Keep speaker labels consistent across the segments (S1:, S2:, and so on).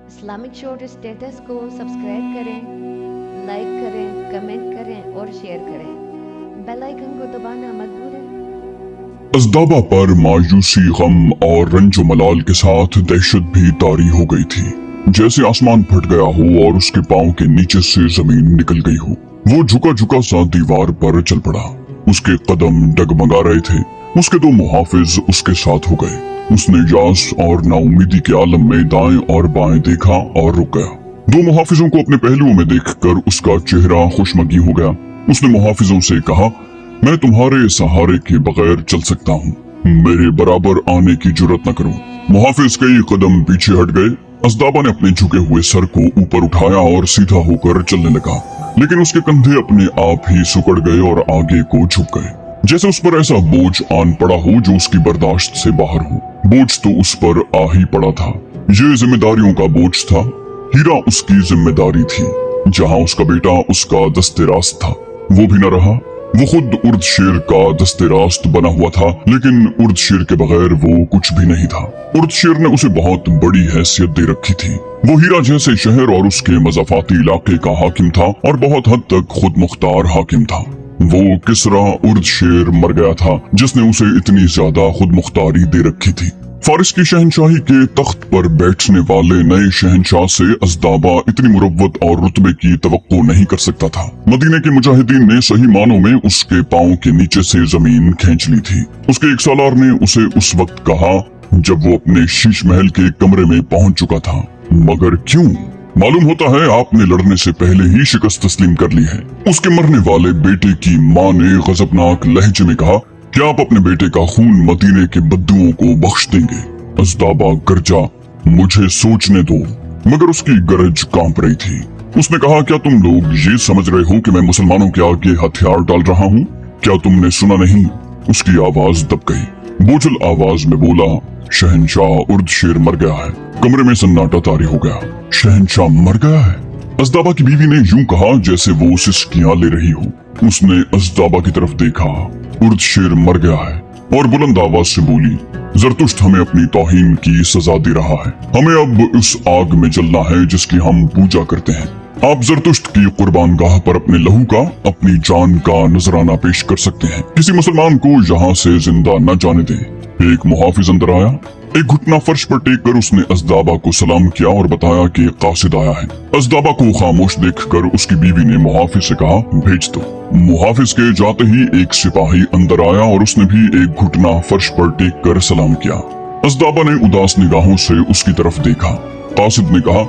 S1: Islamic short status کو subscribe کریں، like کریں، کمنٹ کریں اور شیئر کریں۔ بیل آئیکن کو دبانا مت بھولیں۔
S2: ازدابا پر مایوسی، غم اور رنج و ملال کے ساتھ دہشت بھی طاری ہو گئی تھی، جیسے آسمان پھٹ گیا ہو اور اس کے پاؤں کے نیچے سے زمین نکل گئی ہو۔ وہ جھکا جھکا سا دیوار پر چل پڑا۔ اس کے قدم ڈگمگا رہے تھے۔ اس کے دو محافظ اس کے ساتھ ہو گئے۔ اس نے یاس اور نا امیدی کے عالم میں دائیں اور بائیں دیکھا اور رک گیا۔ دو محافظوں کو اپنے پہلوؤں میں دیکھ کر اس کا چہرہ خوشمگی ہو گیا۔ اس نے محافظوں سے کہا، میں تمہارے سہارے کے بغیر چل سکتا ہوں، میرے برابر آنے کی جرات نہ کرو۔ محافظ کئی قدم پیچھے ہٹ گئے۔ ازدابا نے اپنے جھکے ہوئے سر کو اوپر اٹھایا اور سیدھا ہو کر چلنے لگا، لیکن اس کے کندھے اپنے آپ ہی سکڑ گئے اور آگے کو جھک گئے، جیسے اس پر ایسا بوجھ آن پڑا ہو جو اس کی برداشت سے باہر ہو۔ بوجھ تو اس پر آ ہی پڑا تھا، یہ ذمہ داریوں کا بوجھ تھا۔ ہیرا اس کی ذمہ داری تھی، جہاں اس کا بیٹا اس کا دست راست تھا، وہ بھی نہ رہا۔ وہ خود ارد شیر کا دست راست بنا ہوا تھا، لیکن ارد شیر کے بغیر وہ کچھ بھی نہیں تھا۔ ارد شیر نے اسے بہت بڑی حیثیت دے رکھی تھی۔ وہ ہیرا جیسے شہر اور اس کے مضافاتی علاقے کا حاکم تھا اور بہت حد تک خود مختار حاکم تھا۔ وہ کسرا ارد شیر مر گیا تھا جس نے اسے اتنی زیادہ خود مختاری دے رکھی تھی۔ فارس کی شہنشاہی کے تخت پر بیٹھنے والے نئے شہنشاہ سے ازدابا اتنی مروت اور رتبے کی توقع نہیں کر سکتا تھا۔ مدینے کے مجاہدین نے صحیح معنوں میں اس کے پاؤں کے نیچے سے زمین کھینچ لی تھی۔ اس کے ایک سالار نے اسے اس وقت کہا جب وہ اپنے شیش محل کے کمرے میں پہنچ چکا تھا، مگر کیوں؟ معلوم ہوتا ہے آپ نے لڑنے سے پہلے ہی شکست تسلیم کر لی ہے۔ اس کے مرنے والے بیٹے کی ماں نے غضبناک لہجے میں کہا، کیا آپ اپنے بیٹے کا خون مدینے کے بدوؤں کو بخش دیں گے؟ ازدابا گرجا، مجھے سوچنے دو، مگر اس کی گرج کانپ رہی تھی۔ اس نے کہا، کیا تم لوگ یہ سمجھ رہے ہو کہ میں مسلمانوں کے آگے ہتھیار ڈال رہا ہوں؟ کیا تم نے سنا نہیں؟ اس کی آواز دب گئی۔ بوجھل آواز میں بولا، شہنشاہ ارد شیر مر گیا ہے۔ کمرے میں سناٹا طاری ہو گیا۔ شہنشاہ مر گیا ہے؟ ازدابا کی بیوی نے یوں کہا جیسے وہ سسکیاں لے رہی ہو۔ اس نے ازدابا کی طرف دیکھا۔ ارد شیر مر گیا ہے، اور بلند آواز سے بولی، زرتشت ہمیں اپنی توہین کی سزا دے رہا ہے۔ ہمیں اب اس آگ میں جلنا ہے جس کی ہم پوجا کرتے ہیں۔ آپ زرتشت کی قربان گاہ پر اپنے لہو کا، اپنی جان کا نذرانہ پیش کر سکتے ہیں۔ کسی مسلمان کو یہاں سے زندہ نہ جانے دیں۔ ایک محافظ اندر آیا۔ ایک گھٹنا فرش پر ٹیک کر اس نے ازدابا کو سلام کیا اور بتایا کہ قاصد آیا ہے۔ ازدابا کو خاموش دیکھ کر اس کی بیوی نے محافظ سے کہا، بھیج دو۔ محافظ کے جاتے ہی ایک سپاہی اندر آیا اور اس نے بھی ایک گھٹنا فرش پر ٹیک کر سلام کیا۔ ازدابا نے اداس نگاہوں سے اس کی طرف دیکھا۔ قاصد نے کہا،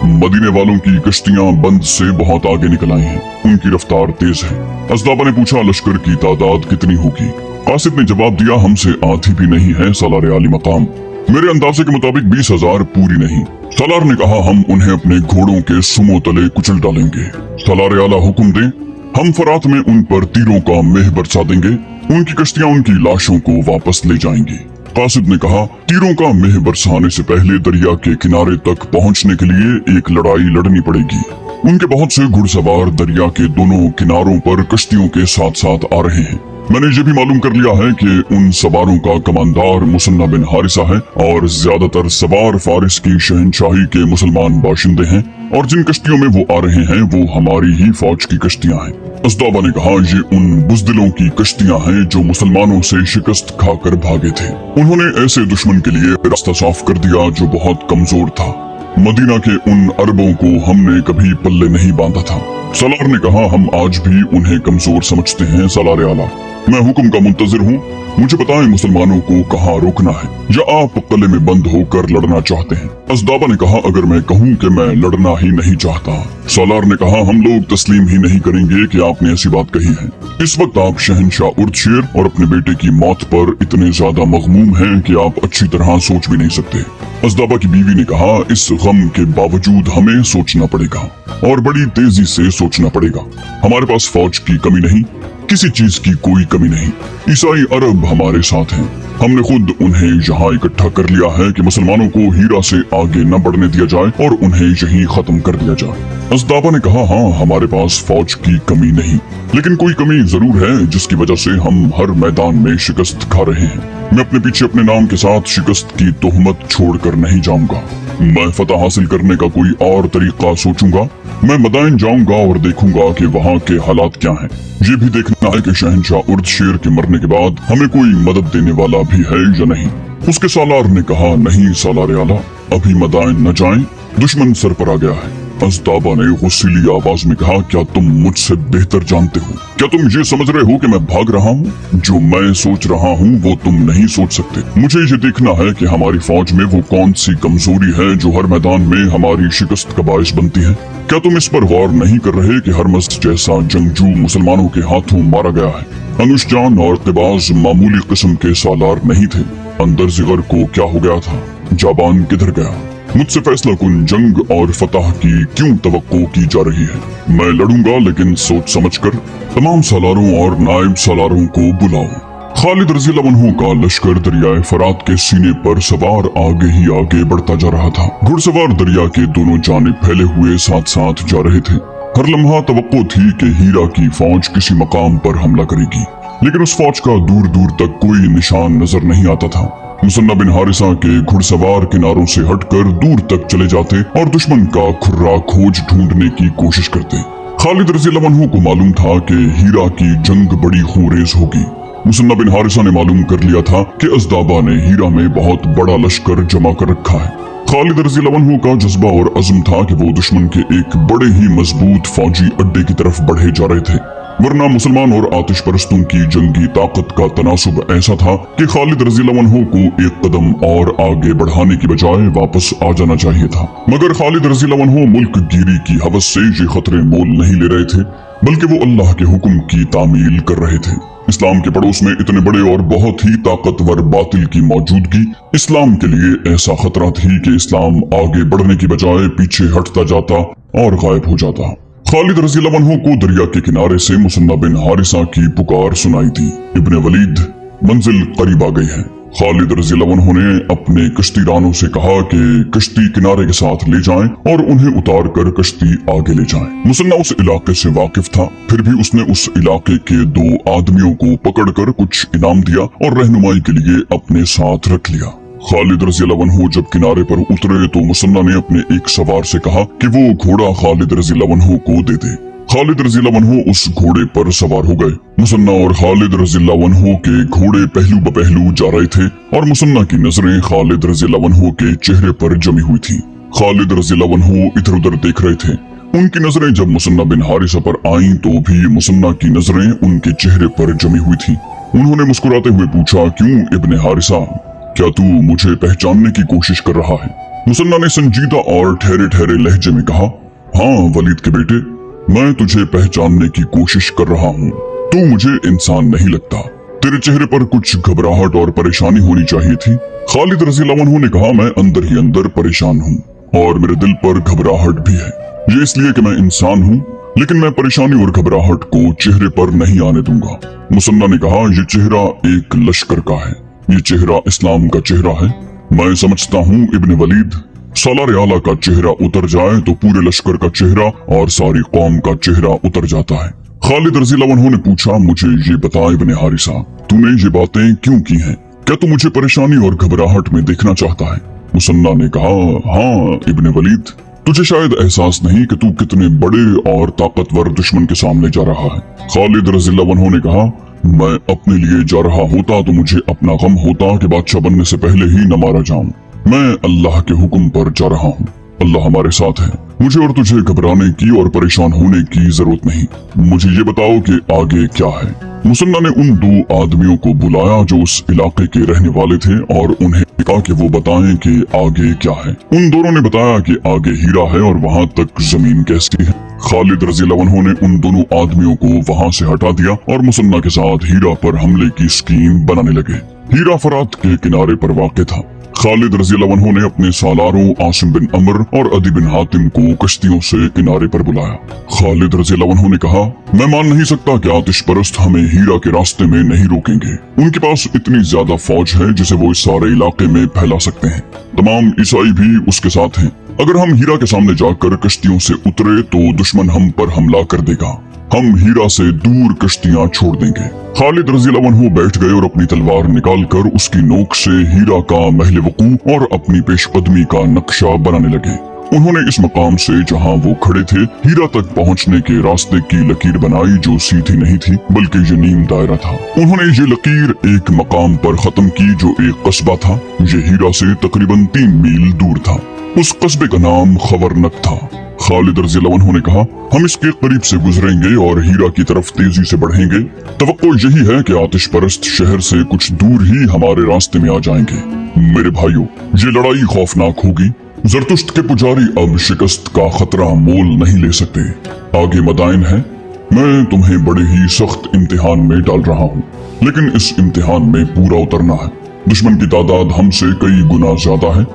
S2: مدینے والوں کی کشتیاں بند سے بہت آگے نکل آئی ہیں، ان کی رفتار تیز ہے۔ ازدابا نے پوچھا، لشکر کی تعداد کتنی ہوگی؟ قاصد نے جواب دیا، ہم سے آدھی بھی نہیں ہے سالار عالی مقام، میرے اندازے کے مطابق 20,000 پوری نہیں۔ سالار نے کہا، ہم انہیں اپنے گھوڑوں کے سموں تلے کچل ڈالیں گے۔ سالار اعلیٰ حکم دیں، ہم فرات میں ان پر تیروں کا مہ برسا دیں گے، ان کی کشتیاں ان کی لاشوں کو واپس لے جائیں گی۔ قاصد نے کہا، تیروں کا مہ برسانے سے پہلے دریا کے کنارے تک پہنچنے کے لیے ایک لڑائی لڑنی پڑے گی۔ ان کے بہت سے گھڑ سوار دریا کے دونوں کناروں پر کشتیوں کے ساتھ ساتھ آ رہے ہیں۔ میں نے یہ بھی معلوم کر لیا ہے کہ ان سواروں کا کماندار مسنہ بن حارثہ ہے، اور زیادہ تر سوار فارس کی شہنشاہی کے مسلمان باشندے ہیں، اور جن کشتیوں میں وہ آ رہے ہیں وہ ہماری ہی فوج کی کشتیاں ہیں۔ ازدابا نے کہا، یہ ان بزدلوں کی کشتیاں ہیں جو مسلمانوں سے شکست کھا کر بھاگے تھے۔ انہوں نے ایسے دشمن کے لیے راستہ صاف کر دیا جو بہت کمزور تھا۔ مدینہ کے ان عربوں کو ہم نے کبھی پلے نہیں باندھا تھا۔ سالار نے کہا، ہم آج بھی انہیں کمزور سمجھتے ہیں سالار اعلیٰ، میں حکم کا منتظر ہوں، مجھے بتائیں مسلمانوں کو کہاں روکنا ہے، یا آپ قلعے میں بند ہو کر لڑنا چاہتے ہیں؟ ازدابا نے کہا، اگر میں کہوں کہ میں لڑنا ہی نہیں چاہتا۔ سالار نے کہا، ہم لوگ تسلیم ہی نہیں کریں گے کہ آپ نے ایسی بات کہی ہے۔ اس وقت آپ شہنشاہ ارد شیر اور اپنے بیٹے کی موت پر اتنے زیادہ مغموم ہیں کہ آپ اچھی طرح سوچ بھی نہیں سکتے۔ ازدابا کی بیوی نے کہا، اس غم کے باوجود ہمیں سوچنا پڑے گا، اور بڑی تیزی سے سوچنا پڑے گا۔ ہمارے پاس فوج کی کمی نہیں، کسی چیز کی کوئی کمی نہیں۔ عیسائی عرب ہمارے ساتھ ہیں، ہم نے خود انہیں یہاں اکٹھا کر لیا ہے کہ مسلمانوں کو ہیرا سے آگے نہ بڑھنے دیا جائے اور انہیں یہیں ختم کر دیا جائے۔ ازدابا نے کہا، ہاں ہمارے پاس فوج کی کمی نہیں، لیکن کوئی کمی ضرور ہے جس کی وجہ سے ہم ہر میدان میں شکست کھا رہے ہیں۔ میں اپنے پیچھے اپنے نام کے ساتھ شکست کی تہمت چھوڑ کر نہیں جاؤں گا۔ मैं फतह हासिल करने का कोई और तरीका सोचूंगा। मैं मदाइन जाऊंगा और देखूंगा कि वहाँ के हालात क्या हैं। ये भी देखना है कि शहंशाह उर्द शेर के मरने के बाद हमें कोई मदद देने वाला भी है या नहीं। उसके सालार ने कहा, नहीं सालार आला, अभी मदाइन न जाएं, दुश्मन सर पर आ गया है। अज़दाबा ने गुस्सीली आवाज में कहा, क्या तुम मुझसे बेहतर जानते हो? क्या तुम ये समझ रहे हो कि मैं भाग रहा हूँ? जो मैं सोच रहा हूँ वो तुम नहीं सोच सकते। मुझे ये देखना है कि हमारी फौज में वो कौन सी कमजोरी है जो हर मैदान में हमारी शिकस्त का बायस बनती है। क्या तुम इस पर गौर नहीं कर रहे कि हरमज जैसा जंगजू मुसलमानों के हाथों मारा गया है? अनुशजान और क़िबाज़ मामूली किस्म के सालार नहीं थे। अंदर जिगर को क्या हो गया था? जाबान किधर गया? मुझसे फैसला कुन जंग और फतह की क्यों तवक्को की जा रही है? मैं लड़ूंगा, लेकिन सोच समझकर। तमाम सालारों और नायब सालारों को बुलाओ। खालिद रज़ियल्लाहु अन्हु का लश्कर दरियाए फरात के सीने पर सवार आगे ही आगे बढ़ता जा रहा था। घुड़सवार दरिया के दोनों जानिब फैले हुए साथ साथ जा रहे थे। हर लम्हा तवक्को थी कि हीरा की फौज किसी मकाम पर हमला करेगी, लेकिन उस फौज का दूर दूर तक कोई निशान नजर नहीं आता था। मुसन्ना बिन हारिसा के घुड़सवार किनारों से हटकर दूर तक चले जाते और दुश्मन का खुर्रा खोज ढूंढने की कोशिश करते। खालिद रज़ियल्लाहु अन्हु को मालूम था कि हीरा की जंग बड़ी खूंरेज होगी। मुसन्ना बिन हारिसा ने मालूम कर लिया था कि अज़दाबा ने हीरा में बहुत बड़ा लश्कर जमा कर रखा है। खालिद रज़ियल्लाहु अन्हु का जज्बा और अज़्म था कि वो दुश्मन के एक बड़े ही मजबूत फौजी अड्डे की तरफ बढ़े जा रहे थे, वरना मुसलमान और आतिश परस्तों की जंगी ताकत का तनासुब ऐसा था कि खालिद रज़ियल्लाहु अन्हु को एक कदम और आगे बढ़ाने की बजाय वापस आ जाना चाहिए था। मगर खालिद रज़ियल्लाहु अन्हु मुल्क गिरी की हवस से ये खतरे मोल नहीं ले रहे थे, बल्कि वो अल्लाह के हुक्म की तामील कर रहे थे। इस्लाम के पड़ोस में इतने बड़े और बहुत ही ताकतवर बातिल की मौजूदगी इस्लाम के लिए ऐसा खतरा थी कि इस्लाम आगे बढ़ने की बजाय पीछे हटता जाता और गायब हो जाता। खालिद रज़ियल्लाहु अन्हु को दरिया के किनारे से मुसन्ना बिन हारिसा की पुकार सुनाई दी, इब्ने वलीद, मंजिल करीब आ गई है। खालिद रज़ियल्लाहु अन्हु ने अपने कश्तीरानों से कहा कि कश्ती किनारे के साथ ले जाएं और उन्हें उतार कर कश्ती आगे ले जाएं। मुसन्ना उस इलाके से वाकिफ था, फिर भी उसने उस इलाके के 2 आदमियों को पकड़कर कुछ इनाम दिया और रहनुमाई के लिए अपने साथ रख लिया। खालिद रज़ियल्लाहु अन्हु जब किनारे पर उतरे तो मुसन्ना ने अपने एक सवार से कहा कि वो घोड़ा खालिद रज़ियल्लाहु अन्हु को दे दे। खालिद रज़ियल्लाहु अन्हु उस घोड़े पर सवार हो गए। मुसन्ना और खालिद रज़ियल्लाहु अन्हु के घोड़े पहलू ब पहलू जा रहे थे और मुसन्ना की नजरें खालिद रज़ियल्लाहु अन्हु के चेहरे पर जमी हुई थी। खालिद रज़ियल्लाहु अन्हु इधर उधर देख रहे थे। उनकी नजरें जब मुसन्ना बिन हारिसा पर आईं तो भी मुसन्ना की नजरें उनके चेहरे पर जमी हुई थी। उन्होंने मुस्कुराते हुए पूछा, क्यों इब्ने हारिसा, क्या तू मुझे पहचानने की कोशिश कर रहा है? मुसन्ना ने संजीदा और ठहरे ठहरे लहजे में कहा, हाँ वलीद के बेटे, मैं तुझे पहचानने की कोशिश कर रहा हूँ। तू मुझे इंसान नहीं लगता। तेरे चेहरे पर कुछ घबराहट और परेशानी होनी चाहिए थी। खालिद रज़ियल्लाहु अन्हु ने कहा, मैं अंदर ही अंदर परेशान हूँ और मेरे दिल पर घबराहट भी है। ये इसलिए कि मैं इंसान हूँ, लेकिन मैं परेशानी और घबराहट को चेहरे पर नहीं आने दूंगा। मुसन्ना ने कहा, यह चेहरा एक लश्कर का है, ये चेहरा इस्लाम का चेहरा है। मैं समझता हूँ इब्ने वलीद, सालार आला का चेहरा उतर जाए तो पूरे लश्कर का चेहरा और सारी कौम का चेहरा उतर जाता है। खालिद रज़ियल्लाहु अन्हु ने पूछा, मुझे ये बता इब्ने हारिसा, तूने ये बातें क्यों की हैं? क्या तू मुझे परेशानी और घबराहट में देखना चाहता है? मुसन्ना ने कहा, हाँ इब्ने वलीद, तुझे शायद एहसास नहीं कि तू कितने बड़े और ताकतवर दुश्मन के सामने जा रहा है। खालिद रज़ियल्लाहु अन्हु ने कहा, मैं अपने लिए जा रहा होता तो मुझे अपना गम होता कि बादशाह बनने से पहले ही न मारा जाऊं। मैं अल्लाह के हुक्म पर जा रहा हूँ। अल्लाह हमारे साथ है। मुझे और तुझे घबराने की और परेशान होने की जरूरत नहीं। मुझे ये बताओ कि आगे क्या है? मुसन्ना ने उन 2 आदमियों को बुलाया जो उस इलाके के रहने वाले थे और उन्हें कहा कि वो बताएं कि आगे क्या है। उन दोनों ने बताया कि आगे हीरा है और वहाँ तक जमीन कैसी है। खालिद रज़ियल्लाहु अन्हु ने उन दोनों आदमियों को वहाँ से हटा दिया और मुसन्ना के साथ हीरा पर हमले की स्कीम बनाने लगे। हीरा फरात के किनारे पर वाक़ था। खालिद रज़ियल्लाहु अन्हु ने अपने सालारों आसिम बिन अमर और अदी बिन हातिम को कश्तियों से किनारे पर बुलाया। खालिद रज़ियल्लाहु अन्हु ने कहा, मैं मान नहीं सकता कि आतिश परस्त हमें हीरा के रास्ते में नहीं रोकेंगे। उनके पास इतनी ज्यादा फौज है जिसे वो इस सारे इलाके में फैला सकते हैं। तमाम ईसाई भी उसके साथ हैं। अगर हम हीरा के सामने जाकर कश्तियों से उतरे तो दुश्मन हम पर हमला कर देगा। हम हीरा से दूर कश्तियां छोड़ देंगे। खालिद रज़ी अल्लाह अन्हु बैठ गए और अपनी तलवार निकालकर उसकी नोक से हीरा का महल वकूफ और अपनी पेशकदमी का नक्शा बनाने लगे। उन्होंने इस मकाम से जहां वो खड़े थे हीरा तक पहुंचने के रास्ते की लकीर बनाई जो सीधी नहीं थी बल्कि ये नीम दायरा था। उन्होंने ये लकीर एक मकाम पर खत्म की जो एक कस्बा था। ये हीरा से तकरीबन 3 मील दूर था। उस कस्बे का नाम खबरनक था। खालिद रज़ी अल्लाह अन्हु ने कहा, हम इसके करीब से गुजरेंगे और हीरा की तरफ तेजी से बढ़ेंगे। तवक्को यही है कि आतिश परस्त शहर से कुछ दूर ही हमारे रास्ते में आ जाएंगे। मेरे भाइयों, ये लड़ाई खौफनाक होगी। जरतुश्त के पुजारी अब शिकस्त का खतरा मोल नहीं ले सकते। आगे मदाइन है। मैं तुम्हें बड़े ही सख्त इम्तिहान में डाल रहा हूँ, लेकिन इस इम्तिहान में पूरा उतरना है। दुश्मन की तादाद हमसे कई गुना ज्यादा है।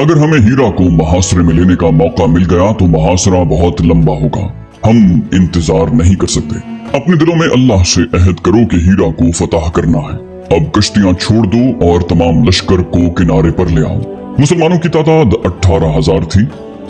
S2: अगर हमें हीरा को मुहासरे में लेने का मौका मिल गया तो मुहासरा बहुत लंबा होगा। हम इंतजार नहीं कर सकते। अपने दिलों में अल्लाह से अहद करो कि हीरा को फतह करना है। अब कश्तियां छोड़ दो और तमाम लश्कर को किनारे पर ले आओ। मुसलमानों की तादाद 18,000 थी।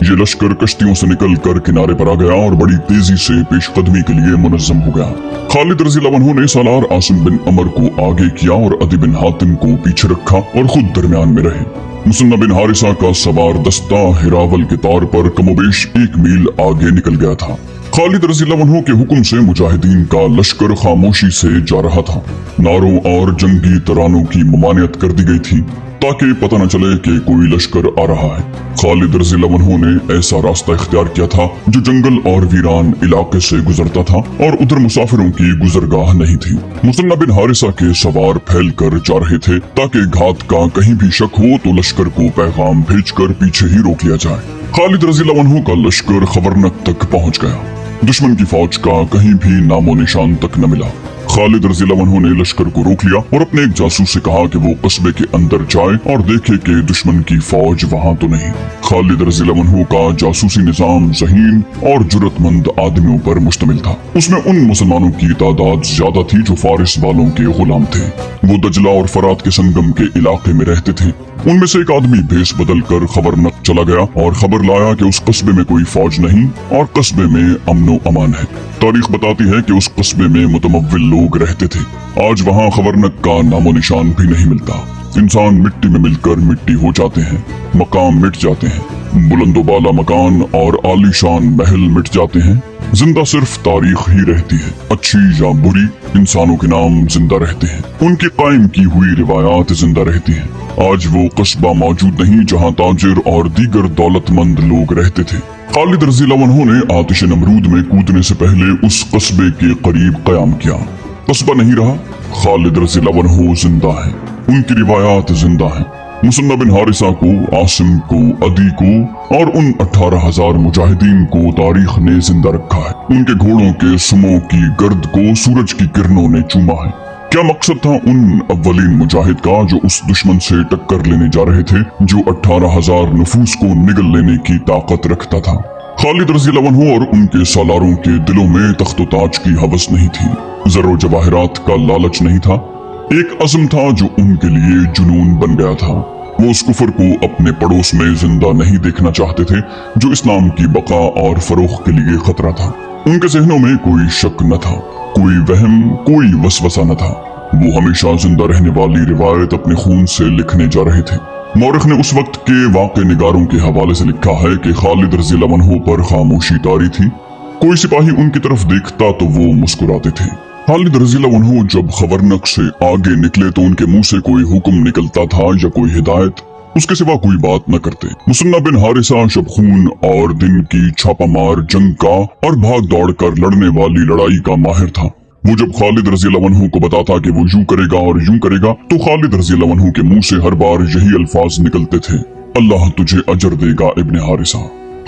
S2: ये लश्कर कश्तियों से निकल कर किनारे पर आ गया और बड़ी तेजी से पेशकदमी के लिए मुनज़्ज़म हो गया। खालिद रज़ी अल्लाह अन्हु ने सालार आसिम बिन अमर को आगे किया और अदी बिन हातिम को पीछे रखा और खुद दरमियान में रहे। मुसन्ना बिन हारिसा का सवार दस्ता हिरावल के तौर पर कमोबेश 1 मील आगे निकल गया था। खालिद रज़ी अल्लाह अन्हु के हुक्म से मुजाहिदीन का लश्कर खामोशी से जा रहा था। नारों और जंगी तरानों की ममानियत कर दी गई थी ताकि पता न चले कि कोई लश्कर आ रहा है। खालिद रज़ी अल्लाह अन्हु ने ऐसा रास्ता इख्तियार किया था जो जंगल और वीरान इलाके से गुजरता था और उधर मुसाफिरों की गुजरगाह नहीं थी। मुसन्ना बिन हारिसा के सवार फैल कर जा रहे थे ताकि घात का कहीं भी शक हो तो लश्कर को पैगाम भेजकर पीछे ही रोक लिया जाए। खालिद रज़ी अल्लाह अन्हु का लश्कर खबरनक तक पहुंच गया। दुश्मन की फौज का कहीं भी नामो निशान तक न मिला। खालिद रज़ी अल्लाह अन्हु ने लश्कर को रोक लिया और अपने एक जासूस से कहा कि वो कस्बे के अंदर जाए और देखे कि दुश्मन की फौज वहां तो नहीं। खालिद रज़ी अल्लाह अन्हु का जासूसी निजाम ज़हीन और जुर्रतमंद आदमियों पर मुश्तमिल था। उसमें उन मुसलमानों की तादाद ज्यादा थी जो फारिस वालों के गुलाम थे। वो दजला और फरात के संगम के इलाके में रहते थे। उनमें से एक आदमी भेस बदल कर खबरनक चला गया और खबर लाया कि उस कस्बे में कोई फौज नहीं और कस्बे में अमनो अमान है। तारीख बताती है कि उस कस्बे में मुतमव्विल लोग रहते थे। आज वहाँ खबरनक का नामो निशान भी नहीं मिलता। इंसान मिट्टी में मिलकर मिट्टी हो जाते हैं, मकाम मिट जाते हैं, बुलंदोबाला मकान और आलीशान महल मिट जाते हैं। जिंदा सिर्फ तारीख ही रहती है। अच्छी या बुरी इंसानों के नाम जिंदा रहते हैं। उनकी कायम की हुई रिवायात जिंदा रहती हैं। आज वो कस्बा मौजूद नहीं जहाँ ताजिर और दीगर दौलतमंद लोग रहते थे। खालिद रज़ी अल्लाह अन्हु ने आतिश नमरूद में कूदने से पहले उस कस्बे के करीब कयाम किया। कस्बा नहीं रहा। खालिद रज़ी अल्लाह अन्हु जिंदा है। उनकी रिवायात जिंदा है। मुसन्ना बिन हारिसा को, आसिम को, अदी को और उन 18,000 मुजाहिदीन को तारीख ने जिंदा रखा है। उनके घोड़ों के सुमों की गर्द को सूरज की किरणों ने चूमा है। क्या मकसद था उन अव्वलीन मुजाहिद का जो उस दुश्मन से टक्कर लेने जा रहे थे जो 18,000 नफूस को निगल लेने की ताकत रखता था। खालिद रज़ी अल्लाह अन्हु और उनके सालारों के दिलों में तख्तो ताज की हवस नहीं थी, ज़रो जवाहिरात का लालच नहीं था। एक अज़्म था जो उनके लिए जुनून बन गया था। वो उस कुफर को अपने पड़ोस में जिंदा नहीं देखना चाहते थे जो इस्लाम की बका और फरोख के लिए खतरा था। उनके जहनों में कोई शक न था, कोई वहम, कोई वसवसा न था। वो हमेशा जिंदा रहने वाली रिवायत अपने खून से लिखने जा रहे थे। मौरिख ने उस वक्त के वाक़े निगारों के हवाले से लिखा है कि खालिद रज़ी अल्लाह अन्हु पर खामोशी तारी थी। कोई सिपाही उनकी तरफ देखता तो वो मुस्कुराते थे। खालिद रज़ी अल्लाह अन्हु जब खबरनक से आगे निकले तो उनके मुंह से कोई हुक्म निकलता था या कोई हिदायत, उसके सिवा कोई बात न करते। मुसन्ना बिन हारिसा शब खून और दिन की छापामार जंग का और भाग दौड़ कर लड़ने वाली लड़ाई का माहिर था। वो जब खालिद रज़ी अल्लाह अन्हु को बताता कि वो यूं करेगा और यूं करेगा तो खालिद रज़ी अल्लाह अन्हु के मुंह से हर बार यही अल्फाज निकलते थे, अल्लाह तुझे अजर देगा इब्ने हारिसा।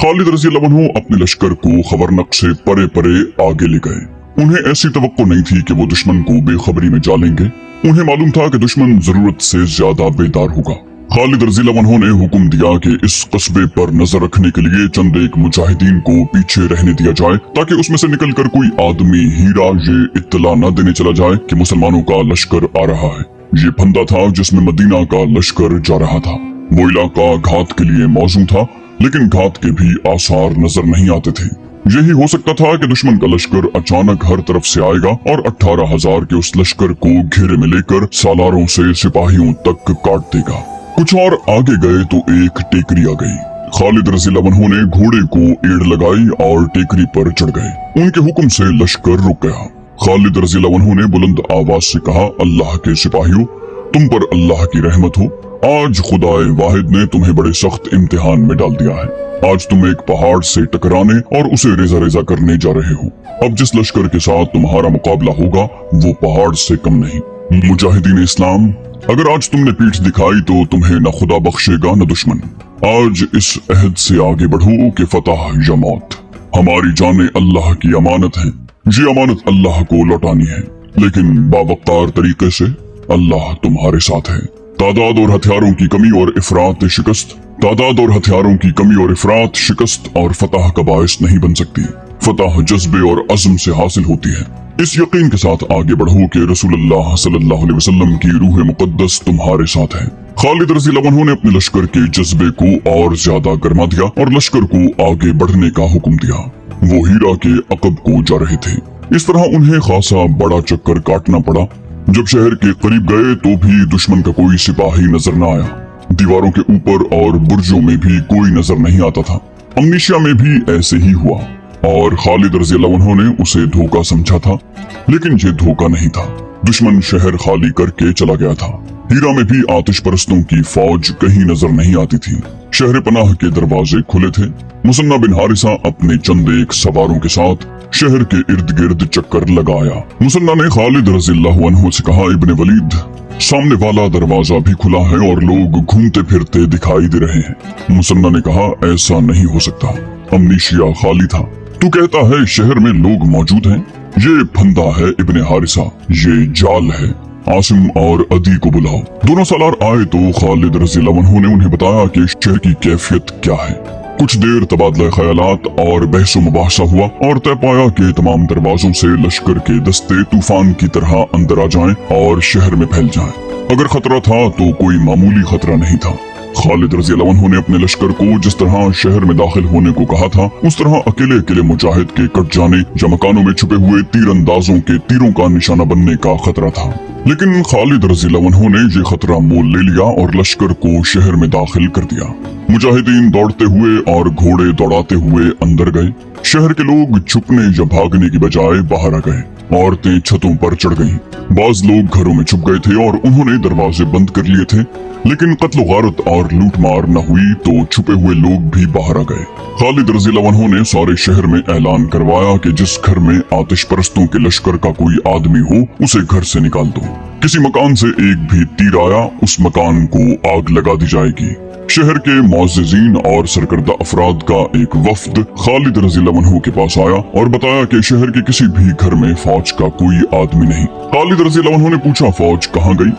S2: खालिद रज़ी अल्लाह अन्हु अपने लश्कर को खबरनक से परे परे आगे ले गए। उन्हें ऐसी तवक्को नहीं थी कि वो दुश्मन को बेखबरी में जा लेंगे। उन्हें मालूम था कि दुश्मन जरूरत से ज्यादा बेदार होगा। खालिद रज़ी अल्लाह अन्हु ने हुक्म दिया कि इस कस्बे पर नजर रखने के लिए चंद एक मुजाहिदीन को पीछे रहने दिया जाए ताकि उसमें से निकलकर कोई आदमी हीरा ये इत्तला न देने चला जाए कि मुसलमानों का लश्कर आ रहा है। ये फंदा था जिसमें मदीना का लश्कर जा रहा था। वो इलाका घात के लिए मौजूद था, लेकिन घात के भी आसार नजर नहीं आते थे। यही हो सकता था कि दुश्मन का लश्कर अचानक हर तरफ से आएगा और 18,000 के उस लश्कर को घेरे में लेकर सालारों से सिपाहियों तक काट देगा। कुछ और आगे गए तो एक टेकरी आ गई। खालिद रज़ियल्लाहु अन्हु ने घोड़े को एड़ लगाई और टेकरी पर चढ़ गए। उनके हुक्म से लश्कर रुक गया। खालिद रज़ियल्लाहु अन्हु ने बुलंद आवाज से कहा, अल्लाह के सिपाहियों, तुम पर अल्लाह की रहमत हो। आज खुदाए वाहिद ने तुम्हें बड़े सख्त इम्तिहान में डाल दिया है। आज तुम एक पहाड़ से टकराने और उसे रेजा रेजा करने जा रहे हो। अब जिस लश्कर के साथ तुम्हारा मुकाबला होगा वो पहाड़ से कम नहीं। मुजाहिदीन इस्लाम, अगर आज तुमने पीठ दिखाई तो तुम्हें न खुदा बख्शेगा न दुश्मन। आज इस अहद से आगे बढ़ो कि फतह या मौत। हमारी जानें अल्लाह की अमानत है। ये अमानत अल्लाह को लौटानी है, लेकिन बावक्तार तरीके से। अल्लाह तुम्हारे साथ है। तादाद और हथियारों की कमी और इफरात शिकस्त, तादाद और हथियारों की कमी और इफरात शिकस्त और फतह का बायस नहीं बन सकती। फतह जज्बे और अज़्म से हासिल होती है। इस यकीन के साथ आगे बढ़ो कि रसूलुल्लाह सल्लल्लाहु अलैहि वसल्लम की रूह मुक़द्दस तुम्हारे साथ है। खालिद रज़ियल्लाहु अन्हु ने अपने लश्कर के जज्बे को और ज्यादा गरमा दिया और लश्कर को आगे बढ़ने का हुक्म दिया। वो हीरा के अकब को जा रहे थे। इस तरह उन्हें खासा बड़ा चक्कर काटना पड़ा। जब शहर के करीब गए तो भी दुश्मन का कोई सिपाही नजर न आया। दीवारों के ऊपर और बुर्जों में भी कोई नजर नहीं आता था। अमनीशिया में भी ऐसे ही हुआ और खालिद रज़ियल्लाहु अन्हु ने उसे धोखा समझा था, लेकिन ये धोखा नहीं था। दुश्मन शहर खाली करके चला गया था। हीरा में भी आतिश परस्तों की फौज कहीं नजर नहीं आती थी। शहर पनाह के दरवाजे खुले थे। मुसन्ना बिन हारिसा अपने चंद एक सवारों के साथ शहर के इर्द गिर्द चक्कर लगाया। मुसन्ना ने खालिद रज़ियल्लाहु अन्हु से कहा, इब्ने वलीद, सामने वाला दरवाजा भी खुला है और लोग घूमते फिरते दिखाई दे रहे हैं। मुसन्ना ने कहा, ऐसा नहीं हो सकता, अमनीशिया खाली था। तू कहता है शहर में लोग मौजूद हैं। ये फंदा है इब्ने हारिसा, ये जाल है। आसिम और अदी को बुलाओ। दोनों सालार आए तो खालिद रज़ियल्लाहु अन्हु ने उन्हें बताया कि शहर की कैफियत क्या है। कुछ देर तबादला ख्यालात और बहसो मुबाहसा हुआ और तय पाया कि तमाम दरवाजों से लश्कर के दस्ते तूफान की तरह अंदर आ जाएं और शहर में फैल जाएं। अगर खतरा था तो कोई मामूली खतरा नहीं था। खालिद रज़ियल्लाहु अन्हु ने अपने लश्कर को जिस तरह शहर में दाखिल होने को कहा था, उस तरह अकेले अकेले मुजाहिद के कट जाने या मकानों में छुपे हुए तीरंदाजों के तीरों का निशाना बनने का खतरा था। लेकिन खालिद रज़ियल्लाहु अन्हु ने ये खतरा मोल ले लिया और लश्कर को शहर में दाखिल कर दिया। मुजाहिदीन दौड़ते हुए और घोड़े दौड़ाते हुए अंदर गए। शहर के लोग छुपने या भागने की बजाय बाहर आ गए। औरतें छतों पर चढ़ गईं। बाज लोग घरों में छुप गए थे और उन्होंने दरवाजे बंद कर लिए थे। लेकिन कत्ल गारत और लूट मार न हुई तो छुपे हुए लोग भी बाहर आ गए। खालिद रज़ियल्लाहु अन्हु ने सारे शहर में ऐलान करवाया कि जिस घर में आतिश परस्तों के लश्कर का कोई आदमी हो उसे घर से निकाल दो। किसी मकान से एक भी तीर आया उस मकान को आग लगा दी जाएगी। शहर के मुअज़्ज़िज़ीन और सरकर्दा अफराद का एक वफ्द खालिद रज़ियल्लाहु अन्हु के पास आया और बताया कि शहर के किसी भी घर में फौज का कोई आदमी नहीं। खालिद रज़ियल्लाहु अन्हु ने पूछा, फौज कहाँ गई?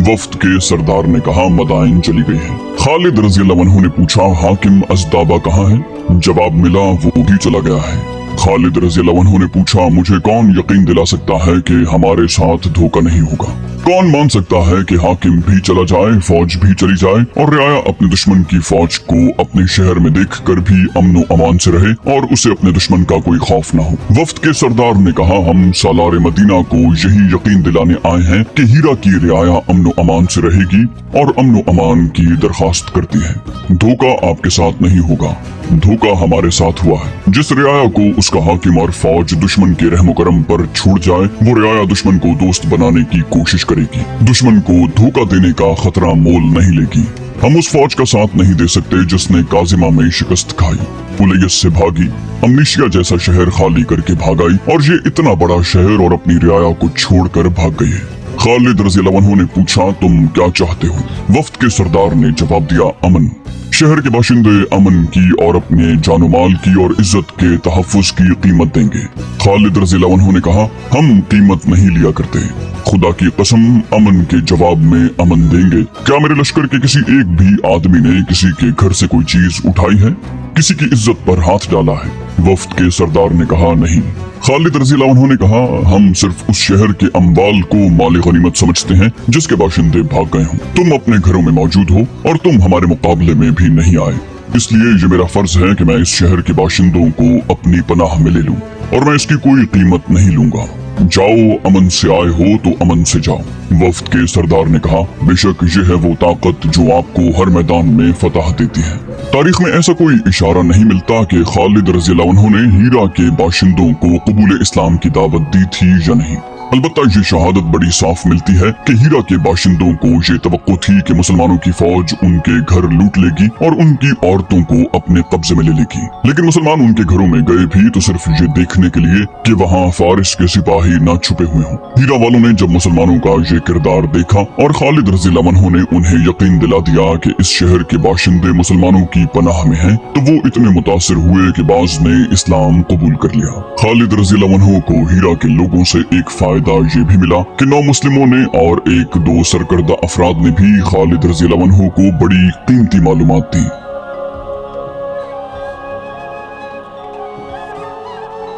S2: वफ्द के सरदार ने कहा, मदाइन चली गई है। खालिद रज़ियल्लाहु अन्हु ने पूछा, हाकिम अज़दाबा कहाँ है? जवाब मिला, वो भी चला गया है। खालिद रज़ियल्लाहु अन्हु ने पूछा, मुझे कौन यकीन दिला सकता है कि हमारे साथ धोखा नहीं होगा? कौन मान सकता है कि हाकिम भी चला जाए, फौज भी चली जाए और रियाया अपने दुश्मन की फौज को अपने शहर में देखकर भी अमन अमान से रहे और उसे अपने दुश्मन का कोई खौफ न हो? वफ्द के सरदार ने कहा, हम सालार मदीना को यही यकीन दिलाने आए हैं कि हीरा की रियाया अमन अमान से रहेगी और अमन अमान की दरखास्त करती है। धोखा आपके साथ नहीं होगा, धोखा हमारे साथ हुआ है। जिस रियाया को उसका हाकिम और फौज दुश्मन के रहमो करम पर छोड़ जाए, वो रियाया दुश्मन को दोस्त बनाने की कोशिश करेगी। दुश्मन को धोखा देने का खतरा मोल नहीं लेगी। हम उस फौज का साथ नहीं दे सकते जिसने काजिमा में शिकस्त खाई, उलैस से भागी, अमनीशिया जैसा शहर खाली करके भागाई और ये इतना बड़ा शहर और अपनी रियाया को छोड़कर भाग गई है। खालिद रज़ियल्लाहु अन्हु ने पूछा, तुम क्या चाहते हो? वफ्द के सरदार ने जवाब दिया, अमन। शहर के बाशिंदे अमन की और अपने जानो माल की और इज्जत के तहफ़्फ़ुज़ की कीमत देंगे। खालिद रज़ियल्लाहु अन्हु ने कहा, हम कीमत नहीं लिया करते, खुदा की कसम अमन के जवाब में अमन देंगे। क्या मेरे लश्कर के किसी एक भी आदमी ने किसी के घर से कोई चीज उठाई है, किसी की इज्जत पर हाथ डाला है? वफ्द के सरदार ने कहा, नहीं। खालिद रज़ियल्लाहु अन्हु ने कहा, हम सिर्फ उस शहर के अम्बाल को माल गनीमत समझते हैं जिसके बाशिंदे भाग गए हों। तुम अपने घरों में मौजूद हो और तुम हमारे मुकाबले में भी नहीं आए। इसलिए ये मेरा फर्ज है कि मैं इस शहर के बाशिंदों को अपनी पनाह में ले लूं और मैं इसकी कोई कीमत नहीं लूंगा। जाओ, अमन से आए हो तो अमन से जाओ। वफ्द के सरदार ने कहा, बेशक ये है वो ताकत जो आपको हर मैदान में फतह देती है। तारीख में ऐसा कोई इशारा नहीं मिलता कि खालिद रज़ी अल्लाह अन्हु ने हीरा के बाशिंदों को कबूल इस्लाम की दावत दी थी या नहीं। अलबत्ता ये शहादत बड़ी साफ मिलती है कि हीरा के बाशिंदों को ये तवक्को थी कि मुसलमानों की फौज उनके घर लूट लेगी और उनकी औरतों को अपने कब्जे में ले लेगी। लेकिन मुसलमान उनके घरों में गए भी तो सिर्फ ये देखने के लिए कि वहाँ फारिस के सिपाही ना छुपे हुए हों। हीरा वालों ने जब मुसलमानों का ये किरदार देखा और खालिद रज़ी अल्लाह अन्हु ने उन्हें यकीन दिला दिया कि इस शहर के बाशिंदे मुसलमानों की पनाह में हैं, तो वो इतने मुतासिर हुए कि बाज ने इस्लाम कबूल कर लिया। खालिद रज़ी अल्लाह अन्हु को हीरा के लोगों से एक फायदा ये भी मिला कि 9 मुस्लिमों ने और 1-2 सरकर्दा अफराद ने भी खालिद रज़ी अल्लाह अन्हु को बड़ी कीमती मालूमात दी।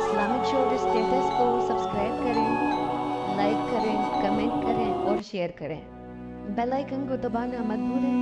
S1: इस्लामिक शोर स्टेटस को सब्सक्राइब करें, लाइक करें, कमेंट करें और शेयर करें। बेल आइकन को दबाना मत भूलें।